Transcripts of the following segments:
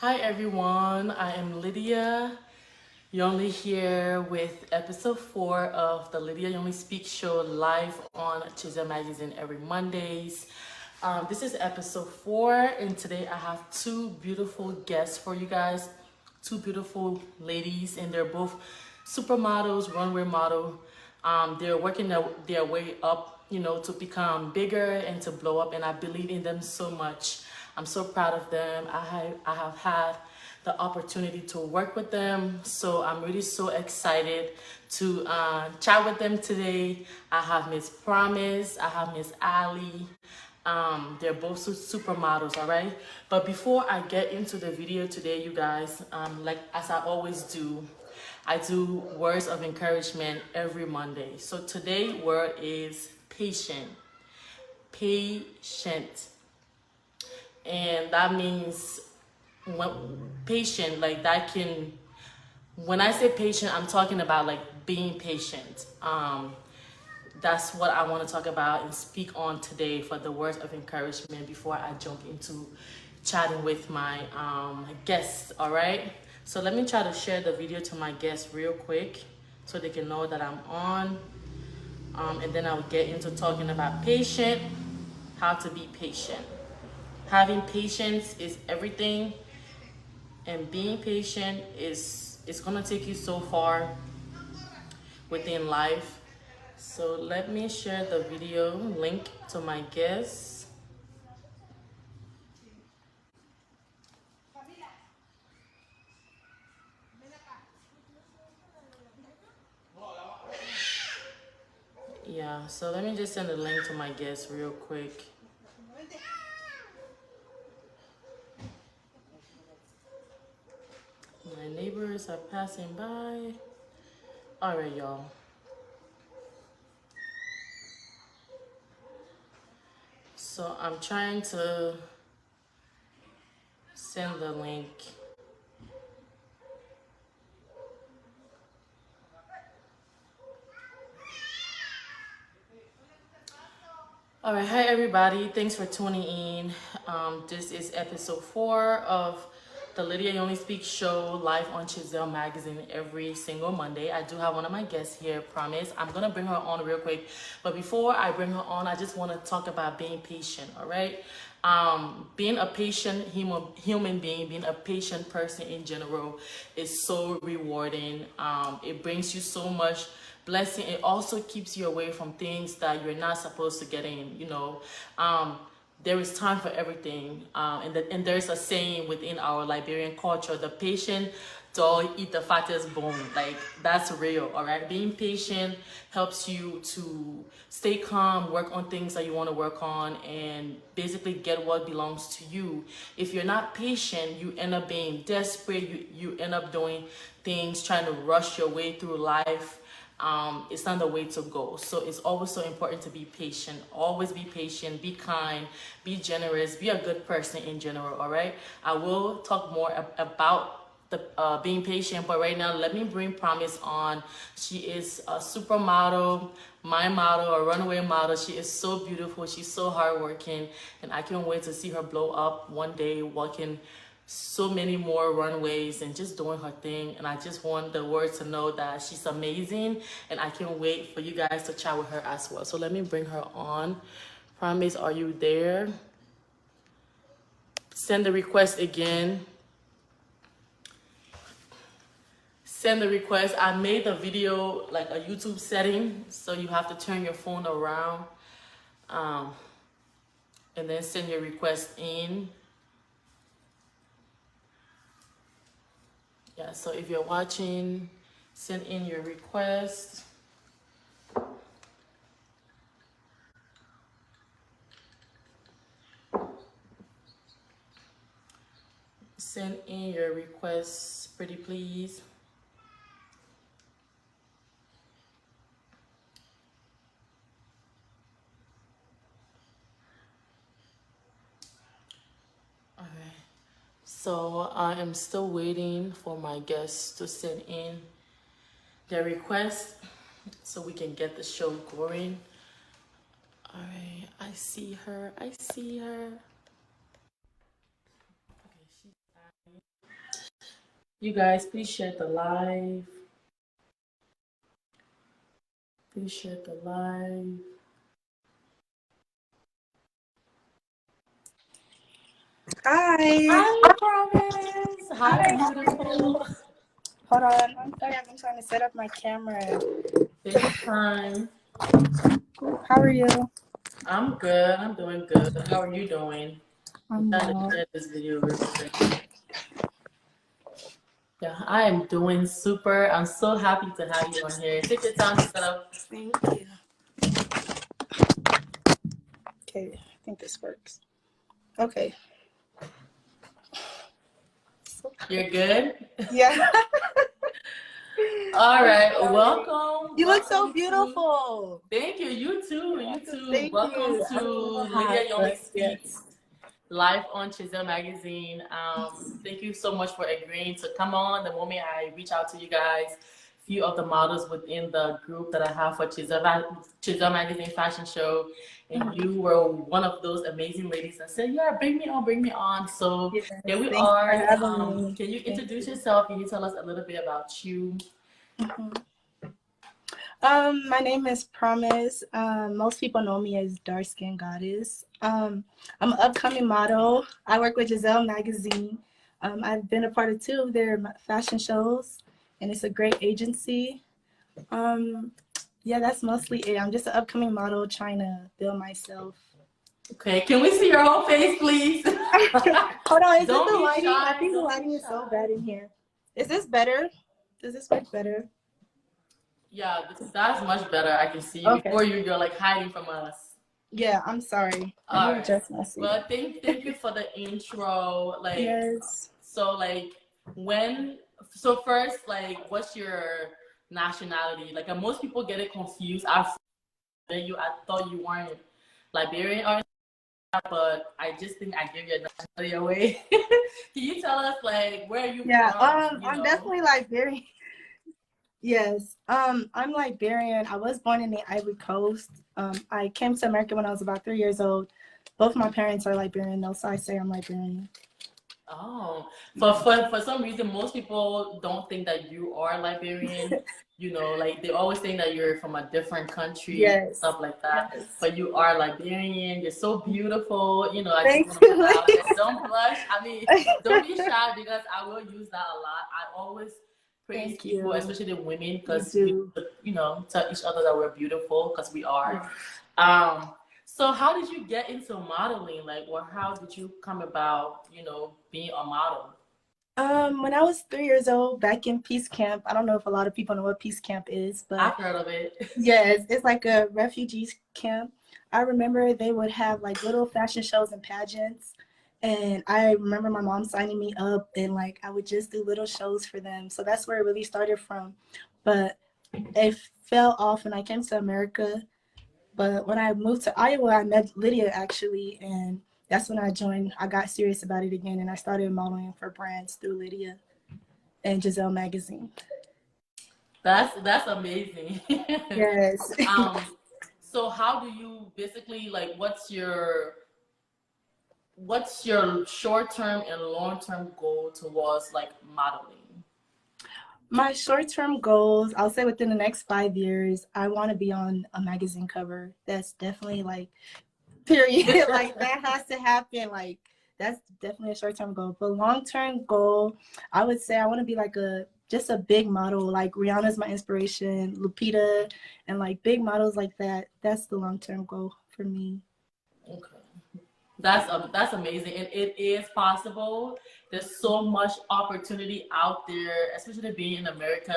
Hi everyone, I am Lydia Yonly here with episode 4 of the Lydia Yonly Speak Show live on GISELLE magazine every Mondays. This is episode 4 and today I have two beautiful guests for you guys. Two beautiful ladies and they're both supermodels, runway model. They're working their way up, to become bigger and to blow up, and I believe in them so much. I'm so proud of them. I have had the opportunity to work with them, so I'm really so excited to chat with them today. I have Miss Promise, I have Miss Aly. They're both supermodels, all right? But before I get into the video today, you guys, like as I always do, I do words of encouragement every Monday. So today word is patient. Patient. And that means patient, like that can, when I say patient, I'm talking about like being patient. That's what I want to talk about and speak on today for the words of encouragement before I jump into chatting with my guests, all right? So let me try to share the video to my guests real quick so they can know that I'm on. And then I'll get into talking about patient, how to be patient. Having patience is everything, and being patient is gonna take you so far within life. So let me share the video link to my guests. Yeah, so let me just send a link to my guests real quick. My neighbors are passing by. All right, y'all. So I'm trying to send the link. All right, hi everybody. Thanks for tuning in. This is episode 4 of the Lydia Yonly Speak Show live on GISELLE magazine every single Monday. I do have one of my guests here, Promise. I'm gonna bring her on real quick, but before I bring her on, I just want to talk about being patient. All right, being a patient human being, being a patient person in general is so rewarding. It brings you so much blessing. It also keeps you away from things that you're not supposed to get in. There is time for everything, and there's a saying within our Liberian culture: the patient dog eat the fattest bone. Like, that's real. All right, being patient helps you to stay calm, work on things that you want to work on, and basically get what belongs to you. If you're not patient, you end up being desperate. You end up doing things, trying to rush your way through life. It's not the way to go. So it's always so important to be patient. Always be patient, be kind, be generous, be a good person in general, all right? I will talk more about the being patient, but right now let me bring Promise on. She is a supermodel, my model, a runaway model. She is so beautiful. She's so hardworking, and I can't wait to see her blow up one day, walking so many more runways and just doing her thing. And I just want the world to know that she's amazing, and I can't wait for you guys to chat with her as well. So let me bring her on. Promise, are you there? Send the request again. Send the request. I made the video like a YouTube setting, so you have to turn your phone around and then send your request in. Yeah, so if you're watching, send in your request. Send in your requests, pretty please. All right. So I am still waiting for my guests to send in their request so we can get the show going. All right, I see her. I see her. Okay, You guys, please share the live. Please share the live. Hi. Hi, Promise. Hi, beautiful. Hold on. I'm sorry. I'm trying to set up my camera. Take your time. How are you? I'm good. I'm doing good. How are you doing? I'm I'm trying to well. share this video real quick. Yeah, I am doing super. I'm so happy to have you on here. Take your time to set up. Thank you. Okay. I think this works. Okay. You're good? Yeah. All right. Welcome. You look so Welcome to. beautiful. Thank you. You too. You too. Thank Welcome you. I to don't know Lydia how, Yonly but Speaks yes. live on GISELLE magazine. Thank you so much for agreeing to come on. The moment I reach out to you guys, few of the models within the group that I have for GISELLE magazine fashion show, and you were one of those amazing ladies that said, "Yeah, bring me on, bring me on." So Yes. here we Thanks for are. having me. Can you Thank introduce you. yourself? Can you tell us a little bit about you? My name is Promise. Most people know me as Dark Skin Goddess. I'm an upcoming model. I work with GISELLE magazine. I've been a part of 2 of their fashion shows, and it's a great agency. Yeah, that's mostly it. I'm just an upcoming model trying to build myself. Okay, can we see your whole face, please? Hold on, is it Don't the be lighting? I shy. think the Don't be lighting is shy. so bad in here. Is this better? Does this work better? Yeah, that's much better. I can see you. Okay. Before you're like hiding from us. Yeah, I'm sorry. Let All me right. adjust my seat. Well, thank you for the intro. Like, Yes. so like when so first like what's your nationality? Like most people get it confused. I thought you weren't Liberian or but I just think I give your nationality away. Can you tell us like where are you Yeah, from? You I'm know? definitely Liberian. Yes, I'm Liberian. I was born in the Ivory Coast. I came to America when I was about 3 years old. Both my parents are Liberian, though, so I say I'm Liberian. Oh, for some reason, most people don't think that you are Liberian. You know, like they always think that you're from a different country, Yes, stuff like that. yes. But you are Liberian. You're so beautiful. You know, I just Thank want to put you. that out there. Don't blush. I mean, don't be shy because I will use that a lot. I always praise Thank people, you. especially the women, You because we, do. you know, tell each other that we're beautiful because we are. Yeah. So how did you get into modeling? Like, or how did you come about, you know, being a model? When I was 3 years old, back in Peace Camp, I don't know if a lot of people know what Peace Camp is, but I've heard of it. yes, it's like a refugees camp. I remember they would have like little fashion shows and pageants. And I remember my mom signing me up and like I would just do little shows for them. So that's where it really started from. But it fell off when I came to America. But when I moved to Iowa, I met Lydia actually. And that's when I joined. I got serious about it again and I started modeling for brands through Lydia and GISELLE magazine. That's amazing. Yes. um, so how do you basically like? What's your short term and long term goal towards like modeling? My short-term goals, I'll say within the next 5 years, I want to be on a magazine cover. That's definitely like, period. Like that has to happen. Like that's definitely a short-term goal. But long-term goal, I would say I want to be like just a big model. Like Rihanna's my inspiration, Lupita, and like big models like that. That's the long-term goal for me. Okay. That's amazing, and it is possible. There's so much opportunity out there, especially being in America.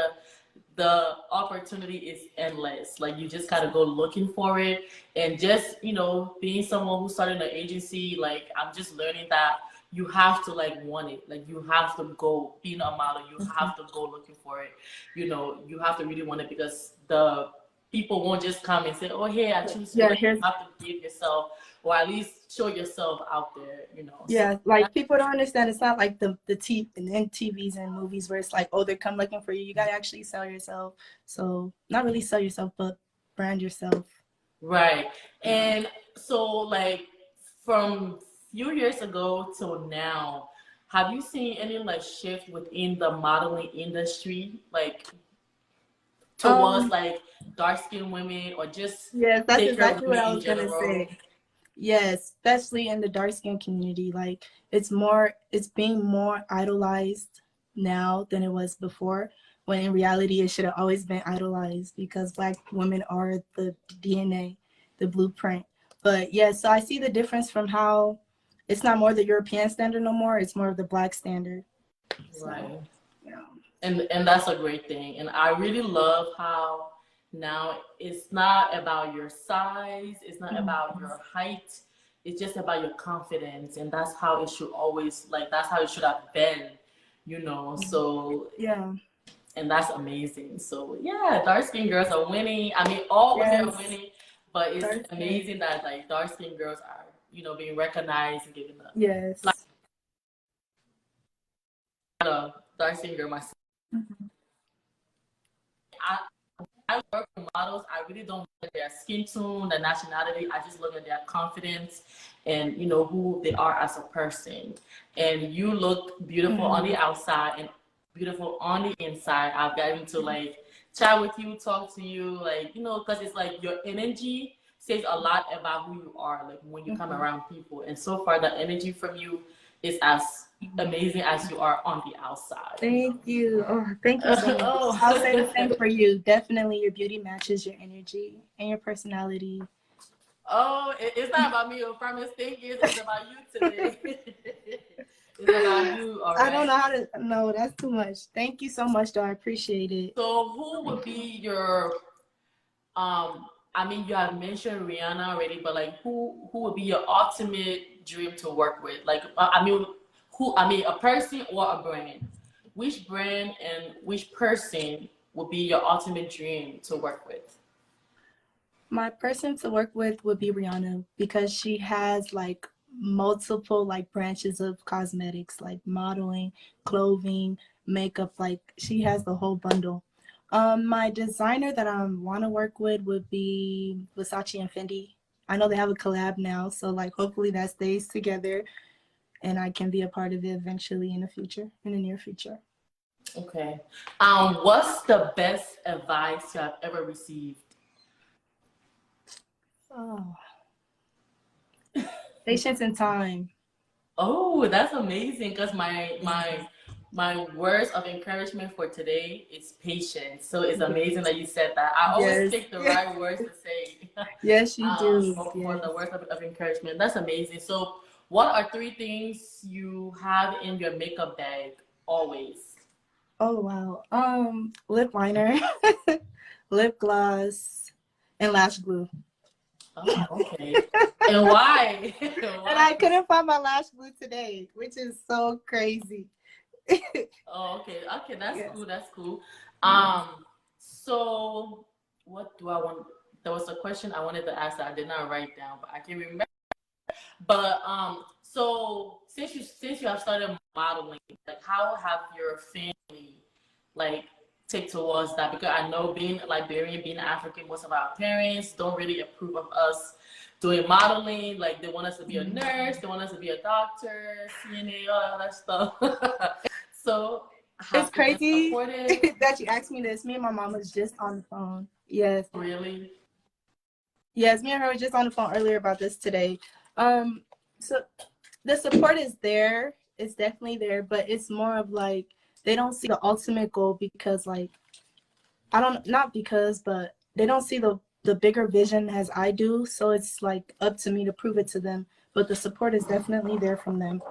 The opportunity is endless. Like you just gotta go looking for it, and just being someone who started an agency. Like I'm just learning that you have to like want it. Like you have to go being a model. You have to go looking for it. You have to really want it because the people won't just come and say, "Oh, hey, I choose you." Yeah, Like you here's have to give yourself or at least show yourself out there, So yeah, like people don't understand. It's not like the T and then TVs and movies where it's like, oh, they come looking for you. You gotta actually sell yourself. So not really sell yourself, but brand yourself. right. And so like from few years ago till now, have you seen any like shift within the modeling industry, like towards Um, like dark skinned women or just yes, that's thicker exactly what women I in was gonna general? say. Yes, especially in the dark skin community. Like it's being more idolized now than it was before, when in reality it should have always been idolized because Black women are the DNA, the blueprint. But yeah, so I see the difference from how it's not more the European standard no more, it's more of the Black standard. So, Right. yeah. And that's a great thing. And I really love how now it's not about your size, it's not about your height, it's just about your confidence. And that's how it should always, like, that's how it should have been, you know. So, Yeah. and that's amazing. So yeah, dark skinned girls are winning. I mean, all women are Yes. winning, but it's Dark skin. amazing that like dark skinned girls are, you know, being recognized and given the Yes. dark skinned girl myself. Mhm. I work with models. I really don't look at their skin tone, their nationality. I just look at their confidence and you know who they are as a person. And you look beautiful on the Mhm. outside and beautiful on the inside. I've gotten to like chat with you, talk to you, like you know, because it's like your energy says a lot about who you are. Like when you come Mhm. around people, and so far the energy from you is as amazing as you are on the outside. Thank you. Oh, thank you so much. I'll say the Oh. same for you. Definitely your beauty matches your energy and your personality. Oh, it's not about me. I promise. Thank you. It's about you today. It's about you. All I don't right. know how to, no, that's too much. Thank you so much, though. I appreciate it. So, who would be your I mean, you have mentioned Rihanna already, but like, who would be your ultimate dream to work with? Like, I mean, who? I mean, a person or a brand? Which brand and which person would be your ultimate dream to work with? My person to work with would be Rihanna because she has like multiple like branches of cosmetics, like modeling, clothing, makeup. Like she has the whole bundle. My designer that I want to work with would be Versace and Fendi. I know they have a collab now, so like hopefully that stays together and I can be a part of it eventually in the future, in the near future. Okay. What's the best advice you have ever received? Oh, patience and time. Oh, that's amazing. Because my words of encouragement for today is patience. So it's amazing that you said that. I always Yes. pick the right words to say Yes, you do. for Yes. the words of encouragement. That's amazing. So, what are three things you have in your makeup bag always? Oh wow. Lip liner, lip gloss, and lash glue. Oh, okay. And why? And Why? I couldn't find my lash glue today, which is so crazy. Oh, okay. Okay, that's Yes. cool. That's cool. Yes. So what do I want? There was a question I wanted to ask that I did not write down, but I can remember. But so since you have started modeling, like how have your family like take towards that? Because I know being Liberian, being African, most of our parents don't really approve of us doing modeling. Like they want us to be a nurse, they want us to be a doctor, CNA, all that stuff. So It's have they been crazy supportive? that you asked me this. Me and my mom was just on the phone. Yes. Really? Yes, me and her were just on the phone earlier about this today. Um, so the support is there. It's definitely there, but it's more of like they don't see the ultimate goal because like I don't not because, but they don't see the bigger vision as I do. So it's like up to me to prove it to them. But the support is definitely there from them.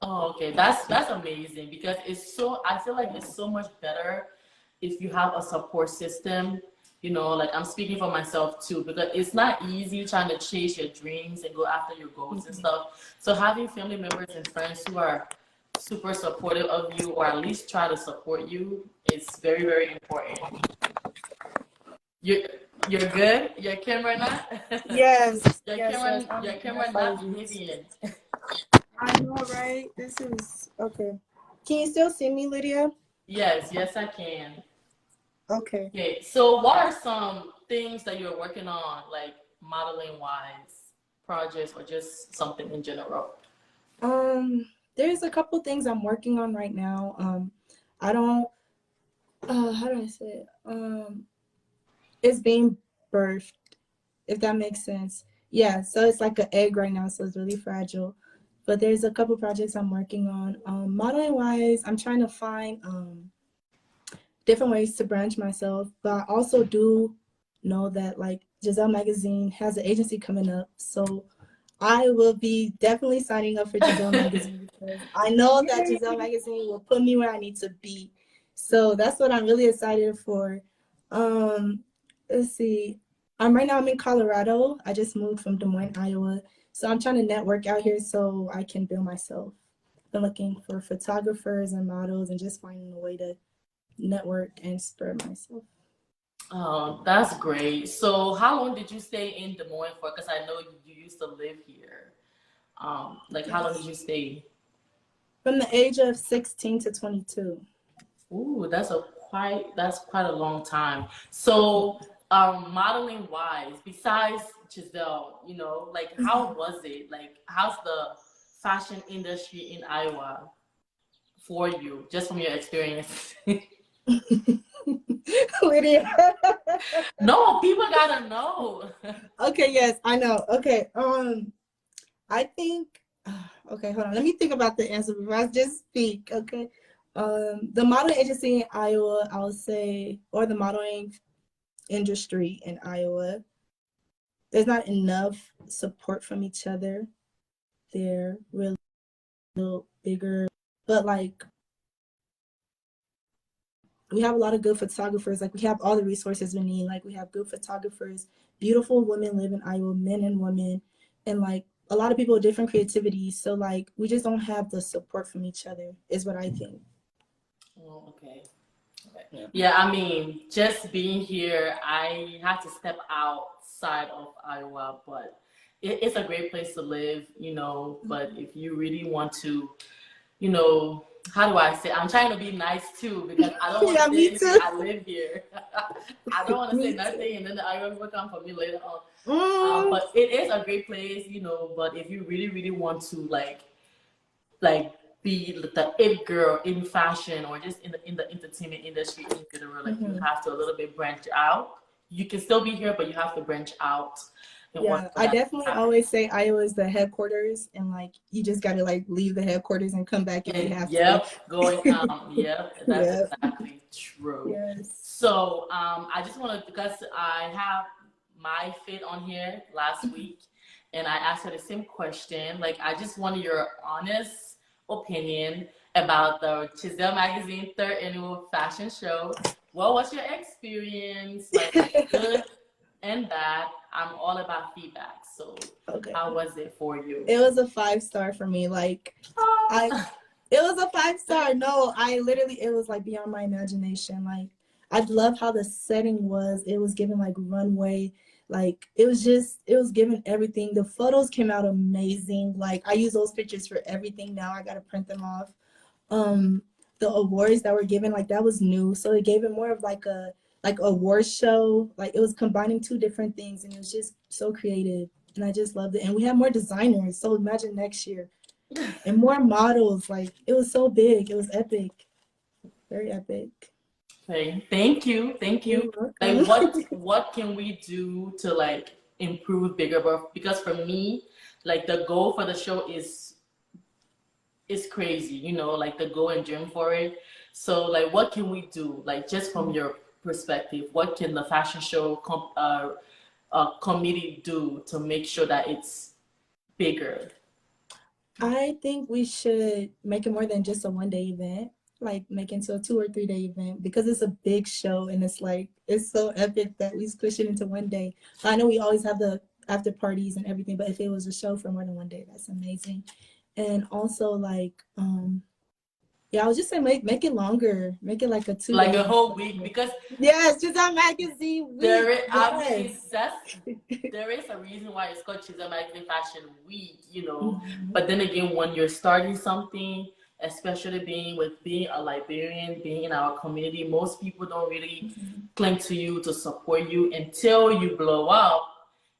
Oh, okay. That's amazing because it's so I feel like it's so much better if you have a support system. You know, like I'm speaking for myself too, because it's not easy trying to chase your dreams and go after your goals and stuff. So having family members and friends who are super supportive of you or at least try to support you is very, very important. You're you're good? Your camera not? Yes, Your yes, yes. camera your My camera not apologies. behaving. I know, right? This is okay. Can you still see me, Lydia? Yes, yes I can. Okay. Okay, so what are some things that you're working on, like modeling wise, projects or just something in general? There's a couple things I'm working on right now. I don't, how do I say it? It's being birthed, if that makes sense. Yeah, so it's like an egg right now, so it's really fragile. But there's a couple projects I'm working on. Modeling wise, I'm trying to find different ways to branch myself, but I also do know that like Giselle Magazine has an agency coming up, so I will be definitely signing up for Giselle Magazine because I know that Giselle Magazine will put me where I need to be. So that's what I'm really excited for. Um, let's see. Right now I'm in Colorado. I just moved from Des Moines, Iowa. So I'm trying to network out here so I can build myself. Been looking for photographers and models and just finding a way to network and spread myself. Oh, that's great. So how long did you stay in Des Moines for? Because I know you used to live here. Like how long did Yes. you stay? From the age of 16 to 22. Ooh, that's quite a long time. So, modeling wise, besides Giselle, like how was it? Like, how's the fashion industry in Iowa for you, just from your experience? Lydia. No, people gotta know. Okay, yes, I know. Okay, I think. Okay, hold on. Let me think about the answer before I just speak. Okay, the modeling agency in Iowa, I'll say, or the modeling industry in Iowa, there's not enough support from each other. They're really bigger, but like we have a lot of good photographers. Like we have all the resources we need. Like we have good photographers, beautiful women live in Iowa, men and women, and like a lot of people with different creativity. So like we just don't have the support from each other, is what I think. Oh, okay. Okay. Yeah. Yeah, I mean, just being here, I had to step outside of Iowa, but it's a great place to live, But if you really want to, you know, how do I say? I'm trying to be nice too because I don't want to Yeah, say me anything. too. I live here. I don't want to say Me too. nothing, and then the Iowa will come for me later on. Mm. But it is a great place, But if you really, really want to, like be the it girl in fashion or just in the entertainment industry in general. Like you Mhm. have to a little bit branch out. You can still be here, but you have to branch out in order Yeah, for I that to definitely happen. always say Iowa is the headquarters, and like you just gotta like leave the headquarters and come back if you And have to. yep, yep, that's Yeah. exactly true. Yes. So I just want to because I have my fit on here last week, and I asked her the same question. Like I just wanted your honest opinion about the Giselle Magazine third annual fashion show. What was your experience? Like good and bad. I'm all about feedback. So Okay. how was it for you? It was a 5 star for me. Like I Oh. it was a 5 star. No, I literally it was like beyond my imagination. Like I love how the setting was. It was given like runway. Like it was given everything. The photos came out amazing. Like I use those pictures for everything now. I gotta print them off. um the awards that were given, like that was new, so it gave it more of like a award show. Like it was combining two different things and it was just so creative, and I just loved it. And we had more designers, so imagine next year, and more models. Like it was so big, it was epic, very epic. Okay, thank you, thank You're you. welcome. Like, what can we do to like improve bigger birth? Because for me, like the goal for the show is crazy. Like the goal and dream for it. So like, what can we do? Like, just from your perspective, what can the fashion show committee do to make sure that it's bigger? I think we should make it more than just a 1 day event. Like make it into a 2 or 3 day event because it's a big show and it's like it's so epic that we push it into 1 day. I know we always have the after parties and everything, but if it was a show for more than 1 day, that's amazing. And also like yeah, I was just saying make it longer. Make it like a two Like a day. whole week because Yes, just our magazine week. I mean, Yes. there is a reason why it's called Chisel Magazine Fashion Week. Mhm. But then again, when you're starting something, especially being a Liberian, being in our community, most people don't really Mhm. cling to you to support you until you blow up.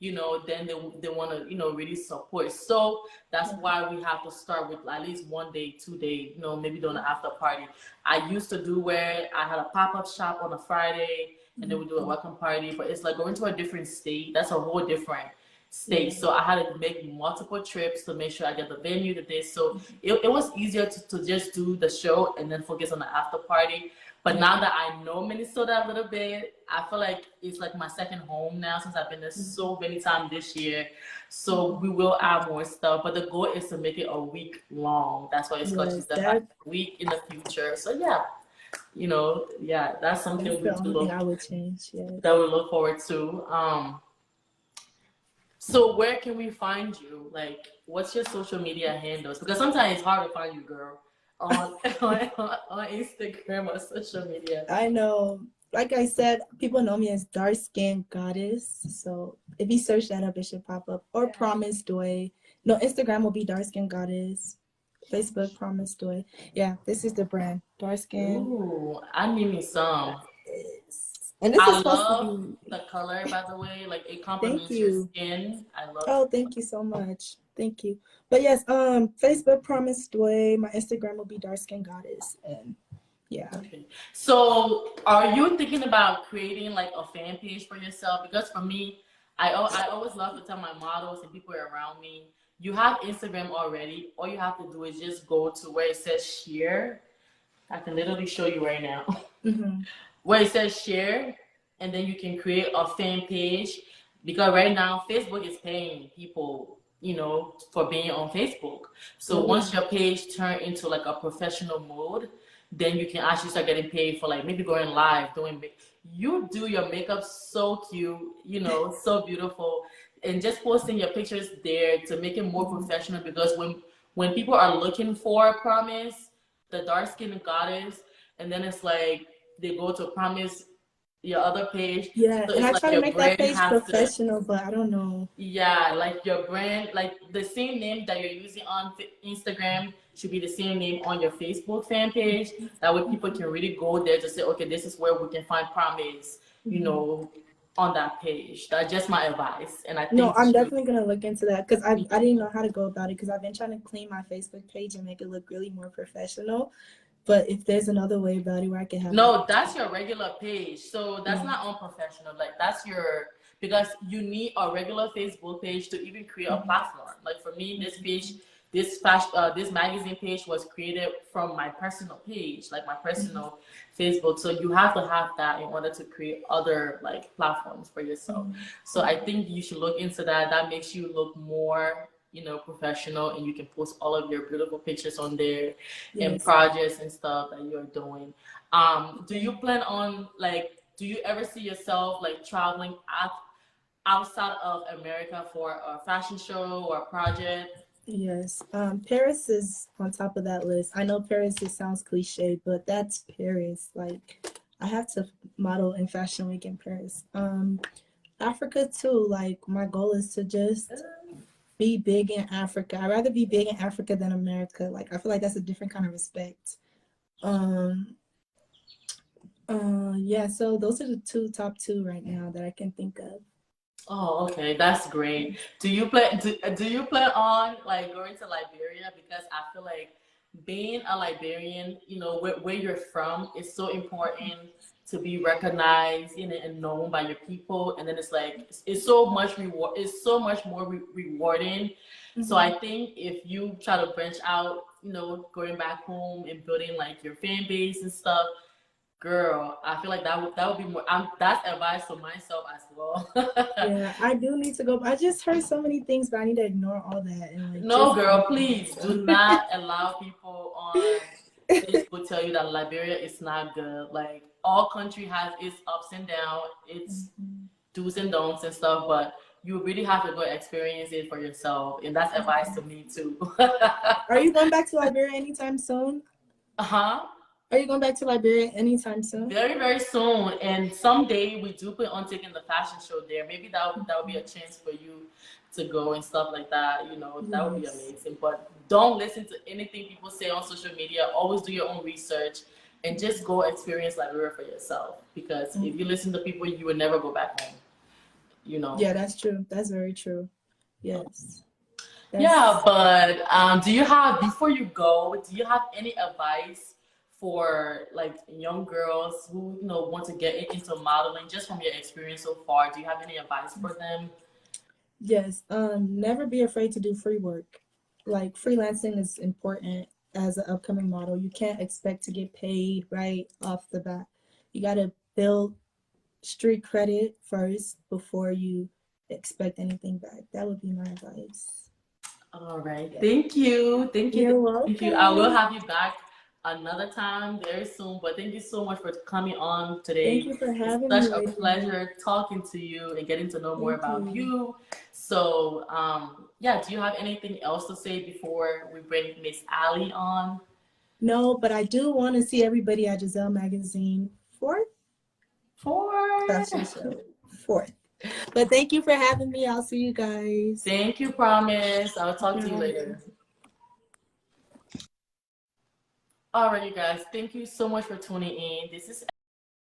then they want to, really support. So that's why we have to start with at least 1 day, 2 day, maybe doing an after party. I used to do where I had a pop-up shop on a Friday, and then we do a welcome party, but it's like going to a different state. That's a whole different state. So I had to make multiple trips to make sure I get the venue to this. So it was easier to just do the show and then focus on the after party. But now that I know Minnesota a little bit, I feel like it's like my second home now since I've been there so many times this year. So we will add more stuff, but the goal is to make it a week long. That's why it's called a week in the future. So that's something I would change. That we look forward to. So where can we find you? Like, what's your social media handles? Because sometimes it's hard to find you, girl. On Instagram or social media. I know. Like I said, people know me as Dark Skin Goddess. So if you search that up, it should pop up. Or Promise Dweh. No, Instagram will be Dark Skin Goddess. Facebook, Promise Dweh. Yeah, this is the brand. Dark Skin. Ooh, I need me some. And this I love the color, by the way. Like, it complements your skin. I love it. Oh, thank you so much. Thank you. But yes, Facebook, Promise Dweh. My Instagram will be Dark Skin Goddess. And yeah. Okay. So are you thinking about creating like a fan page for yourself? Because for me, I always love to tell my models and people around me, you have Instagram already. All you have to do is just go to where it says share. I can literally show you right now. Where it says share, and then you can create a fan page. Because right now, Facebook is paying people, for being on Facebook. So once your page turns into like a professional mode, then you can actually start getting paid for like maybe going live, you do your makeup so cute, so beautiful, and just posting your pictures there to make it more professional. Because when people are looking for Promise, the Dark Skin Goddess, and then it's like they go to Promise, your other page. Yeah, so and I try to make that page professional, but I don't know. Yeah, like your brand, like the same name that you're using on Instagram should be the same name on your Facebook fan page. That way people can really go there to say, okay, this is where we can find Promise, on that page. That's just my advice. And I think I'm definitely going to look into that, because I didn't know how to go about it, because I've been trying to clean my Facebook page and make it look really more professional. But if there's another way about it where I can have... No, that's your regular page. So that's not unprofessional. Like, that's because you need a regular Facebook page to even create a platform. Like for me, this page, this magazine page was created from my personal page, like my personal Facebook. So you have to have that in order to create other like platforms for yourself. So I think you should look into that. That makes you look more professional, and you can post all of your beautiful pictures on there and projects and stuff that you're doing. Do you plan on do you ever see yourself like traveling outside of America for a fashion show or a project? Yes, Paris is on top of that list. I know Paris, it sounds cliche, but that's Paris. Like, I have to model in Fashion Week in Paris. Africa too. Like, my goal is to just be big in Africa. I'd rather be big in Africa than America. Like, I feel like that's a different kind of respect. Yeah, so those are the top two right now that I can think of. Oh, okay, that's great. Do you plan on like going to Liberia? Because I feel like being a Liberian, where you're from, is so important to be recognized and known by your people. And then it's like it's so much more rewarding. So I think if you try to branch out, going back home and building like your fan base and stuff, girl, I feel like that would be more. That's advice for myself as well. Yeah, I do need to go. I just heard so many things, but I need to ignore all that. And no, girl, please do not allow people on Facebook tell you that Liberia is not good. Like, all country has its ups and downs, its do's and don'ts and stuff, but you really have to go experience it for yourself. And that's advice to me too. Are you going back to Liberia anytime soon? Are you going back to Liberia anytime soon? Very, very soon. And someday we do plan on taking the fashion show there. Maybe that would be a chance for you to go and stuff like that. That would be amazing. But don't listen to anything people say on social media. Always do your own research and just go experience Liberia for yourself. Because if you listen to people, you will never go back home. you know. Yeah, that's true. That's very true. Yes. Yeah, That's but do you have, before you go, do you have any advice for like young girls who, you know, want to get into modeling just from your experience so far? Do you have any advice for them? yes. Never be afraid to do free work. Like freelancing is important as an upcoming model. You can't expect to get paid right off the bat. You gotta build street credit first before you expect anything back. That would be my advice. All right. Yeah. Thank you. Thank you. You're Thank you. I will welcome. have you back another time very soon. But thank you so much for coming on Thank today. you for It's having me, such a Lydia. pleasure talking to you and getting to know more Thank about you. you. So, yeah, do you have anything else to say before we bring Miss Aly on? No, but I do want to see everybody at Giselle Magazine fourth Four. fashion show. Fourth. But thank you for having me. I'll see you guys. Thank you, promise. I'll talk to you Bye. later. All right, you guys. Thank you so much for tuning in. This is